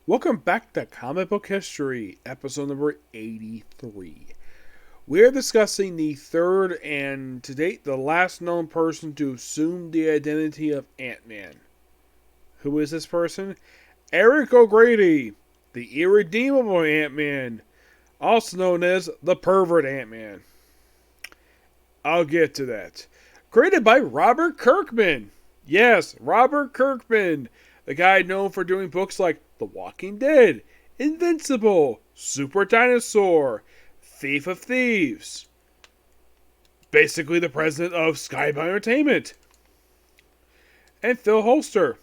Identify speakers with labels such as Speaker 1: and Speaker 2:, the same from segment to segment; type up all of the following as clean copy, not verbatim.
Speaker 1: Welcome back to Comic Book History, episode number 83. We are discussing the third and, to date, the last known person to assume the identity of Ant-Man. Who is this person? Eric O'Grady, the Irredeemable Ant-Man, also known as the Pervert Ant-Man. I'll get to that. Created by Robert Kirkman. Yes, Robert Kirkman, the guy known for doing books like The Walking Dead, Invincible, Super Dinosaur, Thief of Thieves. Basically the president of Skybound Entertainment. And Phil Holster.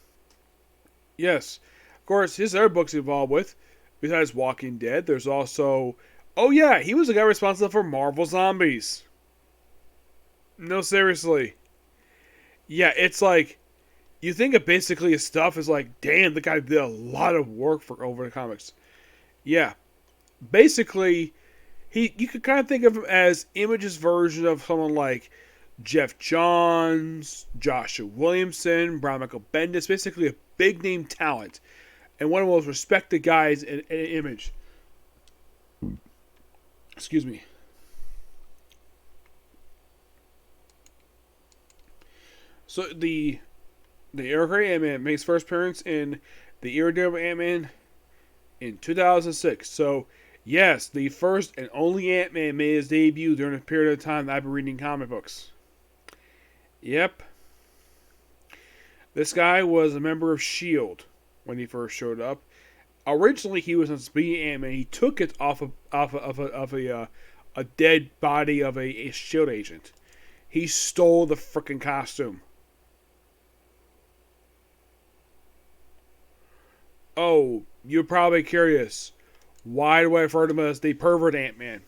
Speaker 1: Yes, of course, his other books involved with, besides Walking Dead, there's also... Oh yeah, he was the guy responsible for Marvel Zombies. No, seriously. Yeah, it's like... You think of basically his stuff is like, damn, the guy did a lot of work for over the comics. Yeah. Basically, you could kind of think of him as Image's version of someone like Jeff Johns, Joshua Williamson, Brian Michael Bendis. Basically a big name talent. And one of the most respected guys in Image. Excuse me. So the Eric Ant-Man makes first appearance in the Irredeemable Ant-Man in 2006. So, yes, the first and only Ant-Man made his debut during a period of time that I've been reading comic books. Yep. This guy was a member of S.H.I.E.L.D. when he first showed up. Originally, he was on Speedy Ant-Man. He took it off a dead body of a S.H.I.E.L.D. agent. He stole the frickin' costume. Oh, you're probably curious. Why do I refer to him as the pervert Ant-Man?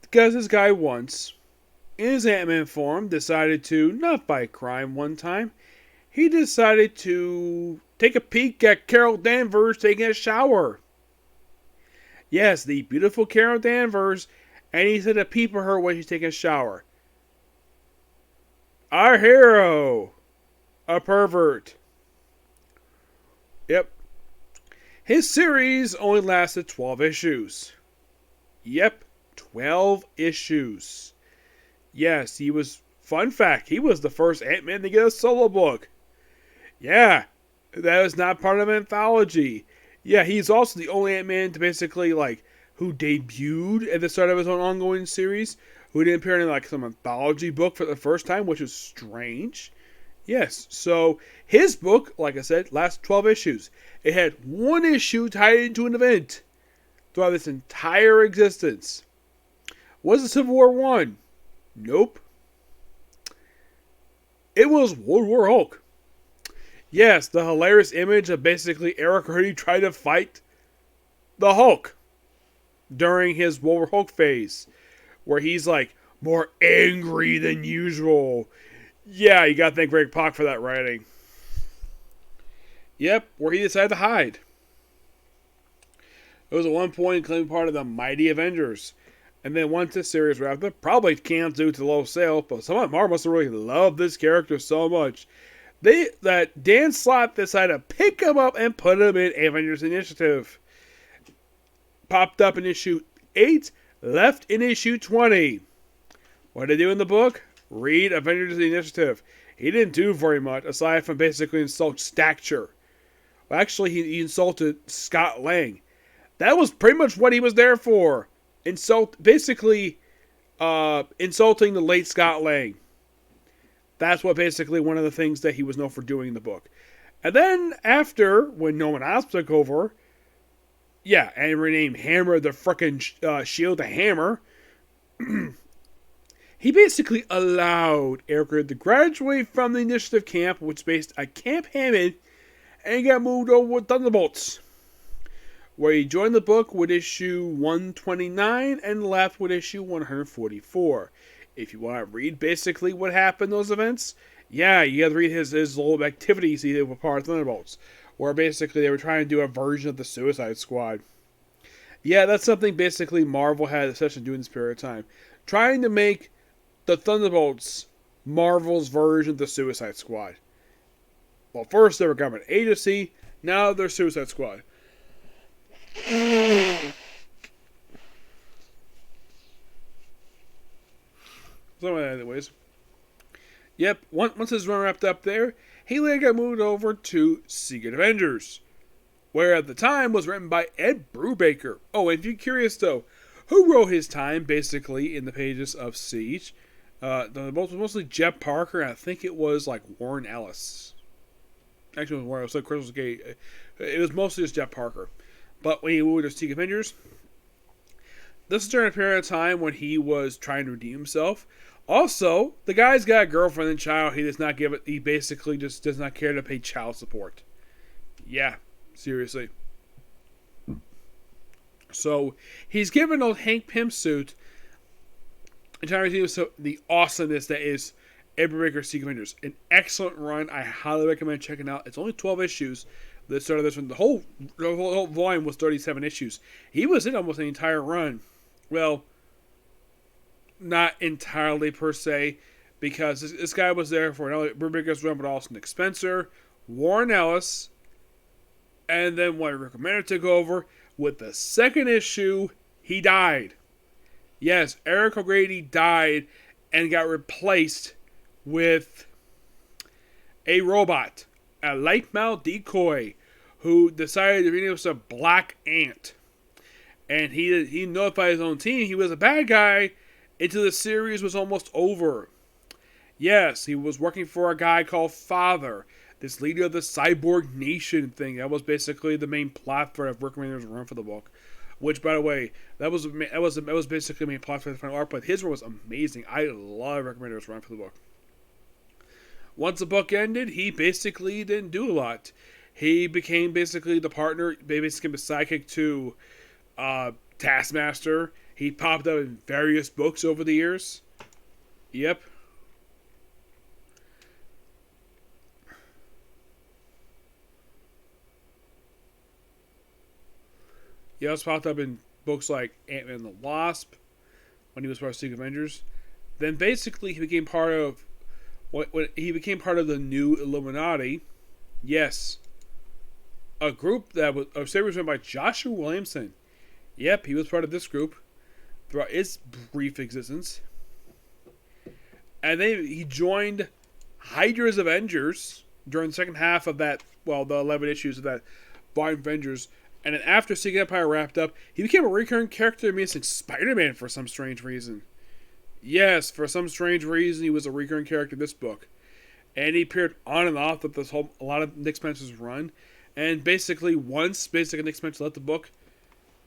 Speaker 1: Because this guy once, in his Ant-Man form, decided to not fight crime one time. He decided to take a peek at Carol Danvers taking a shower. Yes, the beautiful Carol Danvers, and he took a peep at her when she's taking a shower. Our hero, a pervert. Yep. His series only lasted 12 issues. Yep, 12 issues. Yes, he was... Fun fact, he was the first Ant-Man to get a solo book. Yeah, that was not part of an anthology. Yeah, he's also the only Ant-Man to basically, who debuted at the start of his own ongoing series, who didn't appear in, some anthology book for the first time, which is strange. Yes, so his book, like I said, lasts 12 issues. It had one issue tied into an event throughout its entire existence. Was it Civil War 1? Nope. It was World War Hulk. Yes, the hilarious image of basically Eric O'Grady trying to fight the Hulk during his World War Hulk phase, where he's more angry than usual. Yeah, you gotta thank Greg Pak for that writing. Yep, where he decided to hide. It was at one point claimed part of the Mighty Avengers. And then once the series wrapped up, probably can't due to the low sale, but someone at Marvel must have really loved this character so much that Dan Slott decided to pick him up and put him in Avengers Initiative. Popped up in issue 8, left in issue 20. What did he do in the book? Read Avengers Initiative. He didn't do very much, aside from basically insult Stature. Well, actually, he insulted Scott Lang. That was pretty much what he was there for. Insulting the late Scott Lang. That's what basically one of the things that he was known for doing in the book. And then after, when Norman Osborn took over, and renamed Hammer the frickin' Shield to Hammer, he basically allowed Eric to graduate from the Initiative camp, which is based at Camp Hammond, and got moved over with Thunderbolts, where he joined the book with issue 129 and left with issue 144. If you want to read basically what happened in those events, you got to read his little activities he did with part of Thunderbolts, where basically they were trying to do a version of the Suicide Squad. Yeah, that's something basically Marvel had a session doing this period of time. Trying to make the Thunderbolts Marvel's version of the Suicide Squad. Well, first they were government agency, now they're Suicide Squad. So, anyways, yep. Once his run wrapped up there, he later got moved over to Secret Avengers, where at the time was written by Ed Brubaker. Oh, and if you're curious though, who wrote his time basically in the pages of Siege? Mostly Jeff Parker, and I think it was like Warren Ellis. Actually, it was Warren Ellis. So Crystal Gate. It was mostly just Jeff Parker. But when he moved to Secret Avengers, this is during a period of time when he was trying to redeem himself. Also, the guy's got a girlfriend and child. He does not give it. He basically just does not care to pay child support. Yeah, seriously. So he's given old Hank Pym suit and trying to redeem the awesomeness that is Everbreaker Secret Avengers. An excellent run. I highly recommend checking out. It's only 12 issues. The start of this one, the whole volume was 37 issues. He was in almost the entire run. Well, not entirely per se, because this guy was there for another Brubaker's run, but also Nick Spencer, Warren Ellis, and then when Rick Romero took over, with the second issue, he died. Yes, Eric O'Grady died and got replaced with a robot, a light mouth decoy, who decided to rename himself Black Ant. And he notified his own team he was a bad guy until the series was almost over. Yes, he was working for a guy called Father, this leader of the Cyborg Nation thing. That was basically the main plot thread of Rick Remender's run for the book. Which, by the way, that was basically the main plot thread for the final arc, but his run was amazing. I love Rick Remender's run for the book. Once the book ended, he basically didn't do a lot. He became basically the partner, basically the sidekick to Taskmaster. He popped up in various books over the years. Yep. He also popped up in books like Ant-Man and the Wasp when he was part of Secret Avengers. Then basically he became part of the new Illuminati. Yes. A group that was represented by Joshua Williamson. Yep, he was part of this group throughout its brief existence. And then he joined Hydra's Avengers during the second half of that, the 11 issues of that volume of Avengers. And then after Secret Empire wrapped up, he became a recurring character in Amazing Spider-Man for some strange reason. Yes, for some strange reason, he was a recurring character in this book. And he appeared on and off with a lot of Nick Spencer's run. And basically, once Nick Spencer left the book,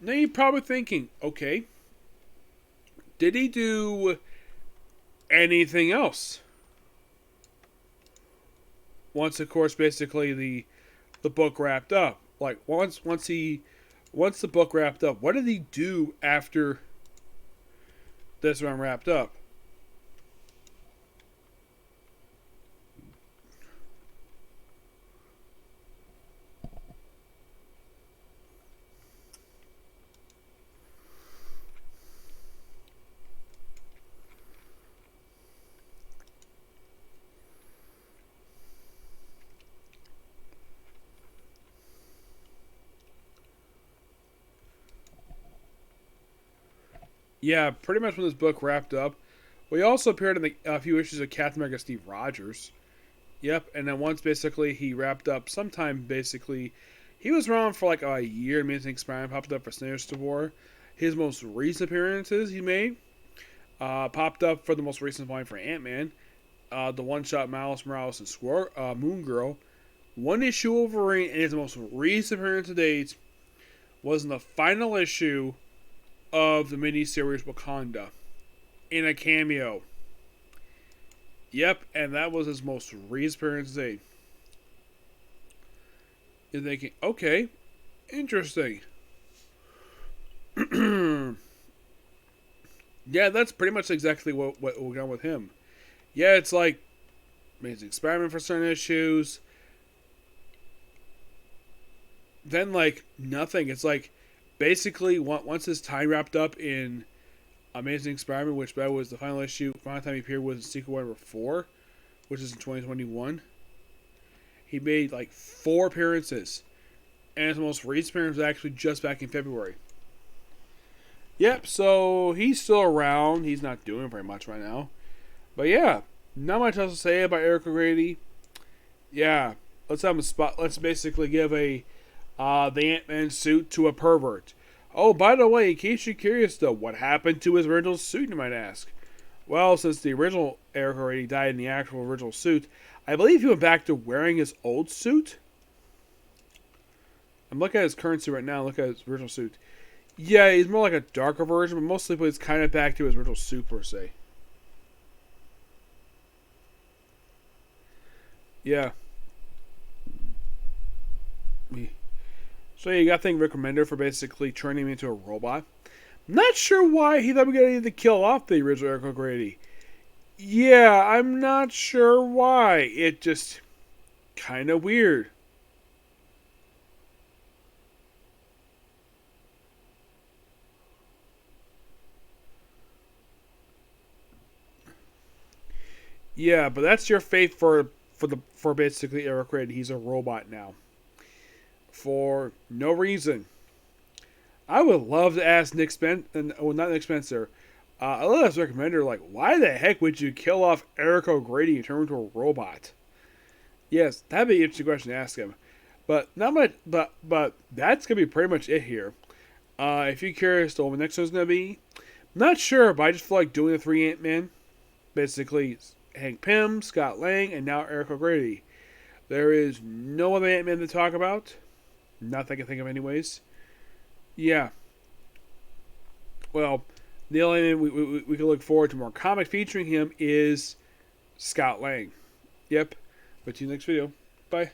Speaker 1: now you're probably thinking, okay, did he do anything else? Once, of course, basically the book wrapped up. Like once the book wrapped up, what did he do after this run wrapped up? Yeah, pretty much when this book wrapped up. We also appeared in a few issues of Captain America Steve Rogers. Yep, and then once basically he wrapped up, sometime basically, he was around for like a year. Amazing Spider-Man popped up for Sinister War. His most recent appearances he made popped up for the most recent volume for Ant-Man. The one-shot Miles Morales and Moon Girl. One issue Wolverine, and his most recent appearance to date was in the final issue of the miniseries Wakanda in a cameo. Yep, and that was his most recent appearance to date. You're thinking, okay, interesting. Yeah, that's pretty much exactly what we're going with him. Yeah, it's like Amazing Spider-Man for certain issues. Then, like, nothing. It's like, basically, once his time wrapped up in Amazing Spider-Man, which that was the final issue, final time he appeared was Secret War number 4, which is in 2021. He made, like, 4 appearances. and his most recent appearance was actually just back in February. Yep, so he's still around. He's not doing very much right now. But yeah, not much else to say about Eric O'Grady. Yeah, let's have him spot. Let's basically give the Ant-Man suit to a pervert. Oh, by the way, in case you're curious though, what happened to his original suit, you might ask? Well, since the original Eric O'Grady died in the actual original suit, I believe he went back to wearing his old suit. I'm looking at his current suit right now. Look at his original suit. Yeah, he's more like a darker version, but mostly it's kind of back to his original suit per se. Yeah. So you got to thank Rick Remender for basically turning him into a robot. Not sure why he thought we needed to kill off the original Eric O'Grady. Yeah, I'm not sure why. It just kind of weird. Yeah, but that's your fate for basically Eric O'Grady. He's a robot now for no reason. I would love to ask Nick Spencer, well, not Nick Spencer. I love to recommend her, like, why the heck would you kill off Eric O'Grady and turn him into a robot? Yes, that'd be an interesting question to ask him. But not much. But that's gonna be pretty much it here. If you're curious to what the next one's gonna be, I'm not sure, but I just feel like doing the three Ant-Man. Basically, Hank Pym, Scott Lang, and now Eric O'Grady. There is no other Ant-Man to talk about. Not that I can think of, anyways. Yeah. Well, the only we can look forward to more comic featuring him is Scott Lang. Yep. But see you next video. Bye.